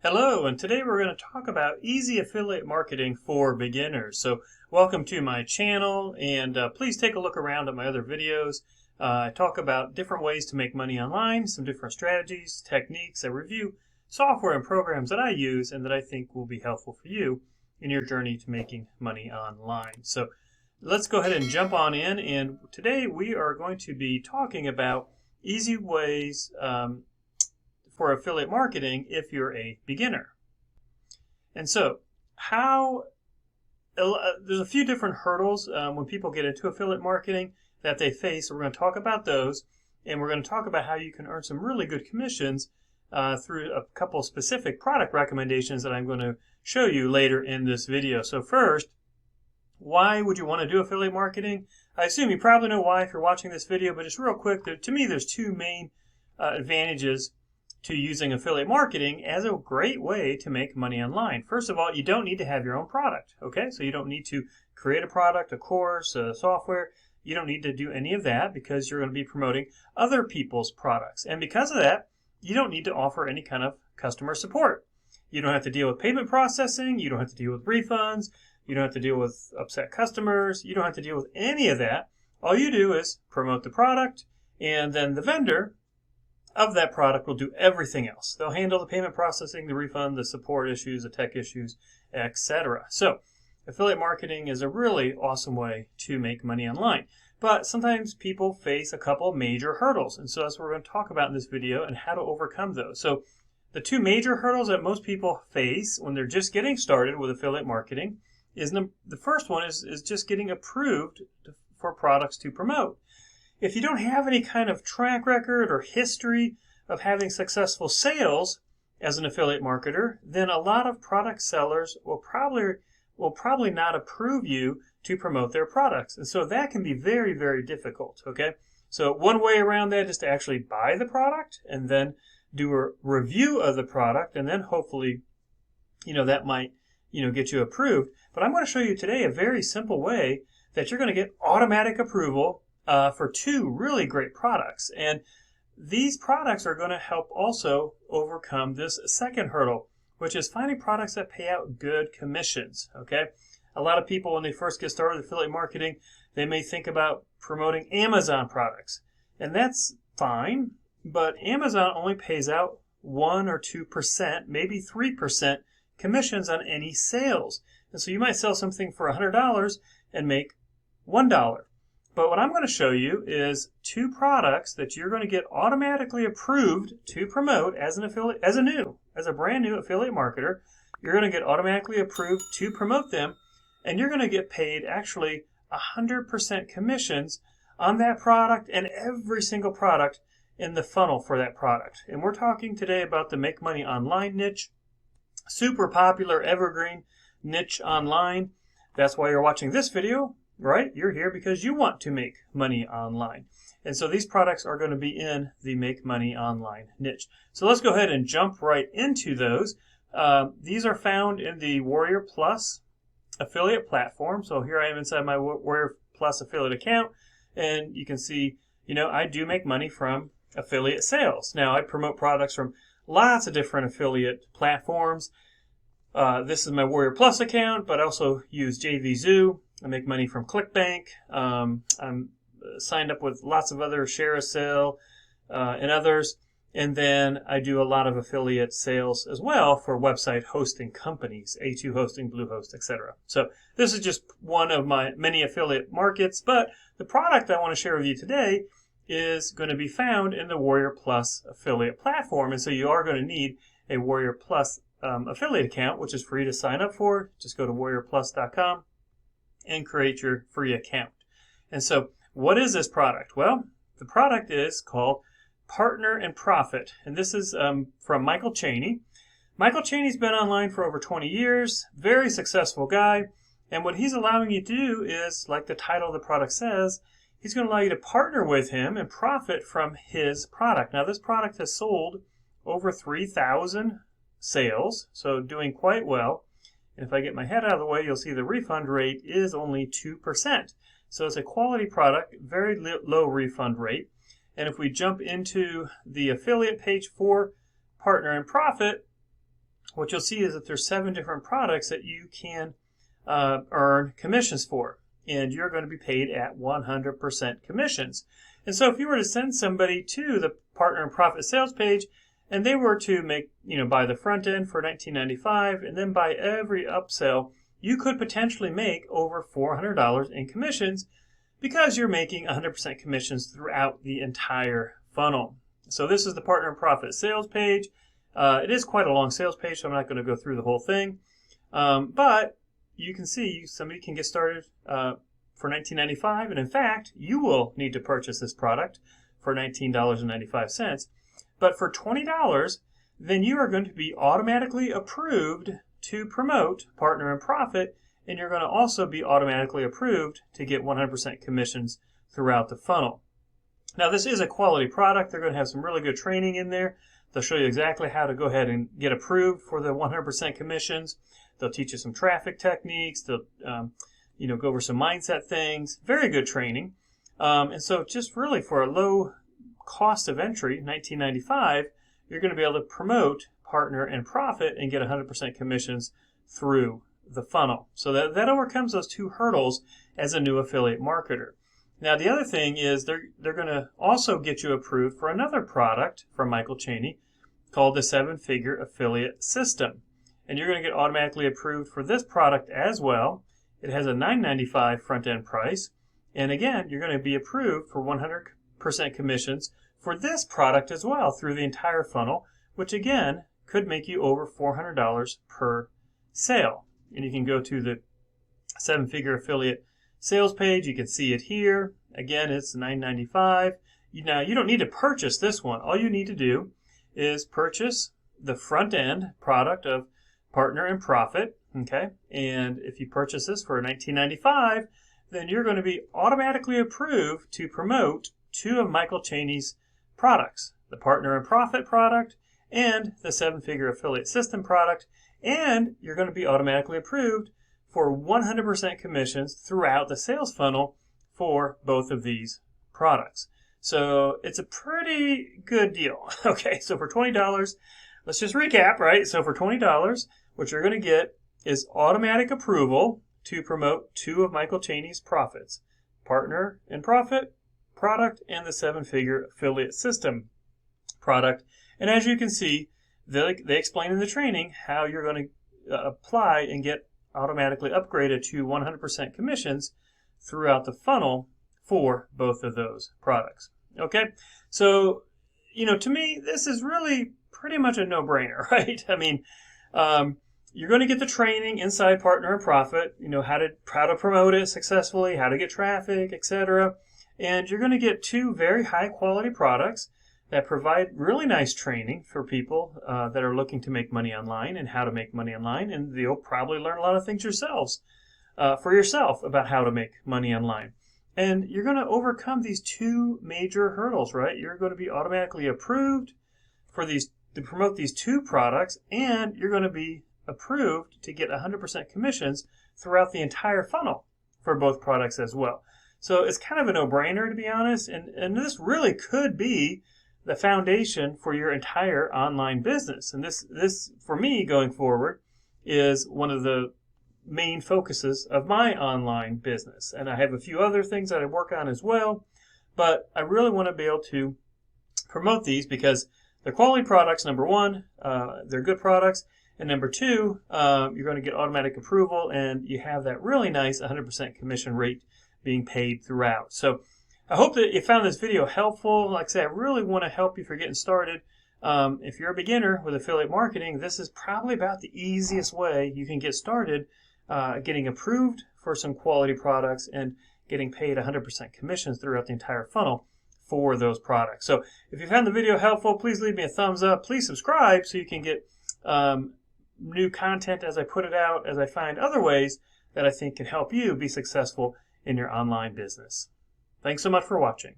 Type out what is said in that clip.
Hello, and today we're going to talk about easy affiliate marketing for beginners. So welcome to my channel, and please take a look around at my other videos. I talk about different ways to make money online, some different strategies, techniques. I review software and programs that I use and that I think will be helpful for you in your journey to making money online. So let's go ahead and jump on in, and today we are going to be talking about easy ways for affiliate marketing if you're a beginner. And so there's a few different hurdles when people get into affiliate marketing that they face. So we're going to talk about those, and we're going to talk about how you can earn some really good commissions through a couple of specific product recommendations that I'm going to show you later in this video. So first, why would you want to do affiliate marketing? I assume you probably know why if you're watching this video, but just real quick, to me there's two main advantages to using affiliate marketing as a great way to make money online. First of all, you don't need to have your own product, okay? So you don't need to create a product, a course, a software. You don't need to do any of that because you're going to be promoting other people's products. And because of that, you don't need to offer any kind of customer support. You don't have to deal with payment processing. You don't have to deal with refunds. You don't have to deal with upset customers. You don't have to deal with any of that. All you do is promote the product, and then the vendor of that product will do everything else. They'll handle the payment processing, the refund, the support issues, the tech issues, etc. So affiliate marketing is a really awesome way to make money online. But sometimes people face a couple major hurdles, and so that's what we're going to talk about in this video and how to overcome those. So the two major hurdles that most people face when they're just getting started with affiliate marketing is the first one is just getting approved for products to promote. If you don't have any kind of track record or history of having successful sales as an affiliate marketer, then a lot of product sellers will probably not approve you to promote their products. And so that can be very, very difficult, okay? So one way around that is to actually buy the product and then do a review of the product, and then hopefully, that might, get you approved. But I'm going to show you today a very simple way that you're going to get automatic approval for two really great products. And these products are going to help also overcome this second hurdle, which is finding products that pay out good commissions, okay? A lot of people, when they first get started with affiliate marketing, they may think about promoting Amazon products. And that's fine, but Amazon only pays out 1 or 2%, maybe 3% commissions on any sales. And so you might sell something for $100 and make $1. But what I'm going to show you is two products that you're going to get automatically approved to promote as a brand new affiliate marketer. You're going to get automatically approved to promote them, and you're going to get paid actually 100% commissions on that product and every single product in the funnel for that product. And we're talking today about the Make Money Online niche, super popular evergreen niche online. That's why you're watching this video. Right? You're here because you want to make money online. And so these products are going to be in the Make Money Online niche. So let's go ahead and jump right into those. These are found in the Warrior Plus affiliate platform. So here I am inside my Warrior Plus affiliate account, and you can see, I do make money from affiliate sales. Now, I promote products from lots of different affiliate platforms. This is my Warrior Plus account, but I also use JVZoo. I make money from ClickBank. I'm signed up with lots of other ShareASale and others. And then I do a lot of affiliate sales as well for website hosting companies, A2 Hosting, Bluehost, etc. So this is just one of my many affiliate markets. But the product I want to share with you today is going to be found in the Warrior Plus affiliate platform. And so you are going to need a Warrior Plus affiliate account, which is free to sign up for. Just go to warriorplus.com. and create your free account. And so what is this product? Well, the product is called Partner and Profit. And this is from Michael Cheney. Michael Cheney's been online for over 20 years, very successful guy. And what he's allowing you to do is, like the title of the product says, he's going to allow you to partner with him and profit from his product. Now, this product has sold over 3,000 sales, so doing quite well. And if I get my head out of the way, you'll see the refund rate is only 2%. So it's a quality product, very low refund rate. And if we jump into the affiliate page for Partner and Profit, what you'll see is that there's 7 different products that you can earn commissions for, and you're going to be paid at 100% commissions. And so if you were to send somebody to the Partner and Profit sales page, and they were to make, buy the front end for $19.95 and then buy every upsell, you could potentially make over $400 in commissions because you're making 100% commissions throughout the entire funnel. So this is the Partner and Profit sales page. It is quite a long sales page, so I'm not going to go through the whole thing. But you can see somebody can get started for $19.95, and in fact, you will need to purchase this product for $19.95. But for $20, then you are going to be automatically approved to promote Partner and Profit, and you're going to also be automatically approved to get 100% commissions throughout the funnel. Now, this is a quality product. They're going to have some really good training in there. They'll show you exactly how to go ahead and get approved for the 100% commissions. They'll teach you some traffic techniques. They'll, go over some mindset things. Very good training. And so just really for a low cost of entry, $19.95, you're going to be able to promote Partner and Profit and get 100% commissions through the funnel. So that overcomes those 2 hurdles as a new affiliate marketer. Now, the other thing is they're going to also get you approved for another product from Michael Chaney called the 7-Figure Affiliate System. And you're going to get automatically approved for this product as well. It has a $9.95 front-end price. And again, you're going to be approved for 100% commissions for this product as well through the entire funnel, which again could make you over $400 per sale. And you can go to the 7-Figure Affiliate sales page. You can see it here. Again, it's $9.95. Now, you don't need to purchase this one. All you need to do is purchase the front end product of Partner and Profit. Okay, and if you purchase this for $19.95, then you're going to be automatically approved to promote 2 of Michael Chaney's products, the Partner and Profit product and the 7-Figure Affiliate System product, and you're going to be automatically approved for 100% commissions throughout the sales funnel for both of these products. So it's a pretty good deal. Okay, so for $20, let's just recap, right? So for $20, what you're going to get is automatic approval to promote 2 of Michael Chaney's profits, Partner and Profit product and the 7-Figure Affiliate System product. And as you can see, they explain in the training how you're going to apply and get automatically upgraded to 100% commissions throughout the funnel for both of those products. Okay, so to me, this is really pretty much a no-brainer, right? I mean, you're going to get the training inside Partner and Profit, how to promote it successfully, how to get traffic, etc. And you're going to get 2 very high-quality products that provide really nice training for people that are looking to make money online and how to make money online. And you'll probably learn a lot of things for yourself about how to make money online. And you're going to overcome these 2 major hurdles, right? You're going to be automatically approved to promote these 2 products, and you're going to be approved to get 100% commissions throughout the entire funnel for both products as well. So it's kind of a no-brainer, to be honest, and this really could be the foundation for your entire online business. And this for me going forward is one of the main focuses of my online business. And I have a few other things that I work on as well, but I really want to be able to promote these because they're quality products, number one, they're good products, and number 2, you're going to get automatic approval and you have that really nice 100% commission rate being paid throughout. So I hope that you found this video helpful. Like I say, I really want to help you for getting started. If you're a beginner with affiliate marketing, this is probably about the easiest way you can get started getting approved for some quality products and getting paid 100% commissions throughout the entire funnel for those products. So if you found the video helpful, please leave me a thumbs up. Please subscribe so you can get new content as I put it out, as I find other ways that I think can help you be successful in your online business. Thanks so much for watching.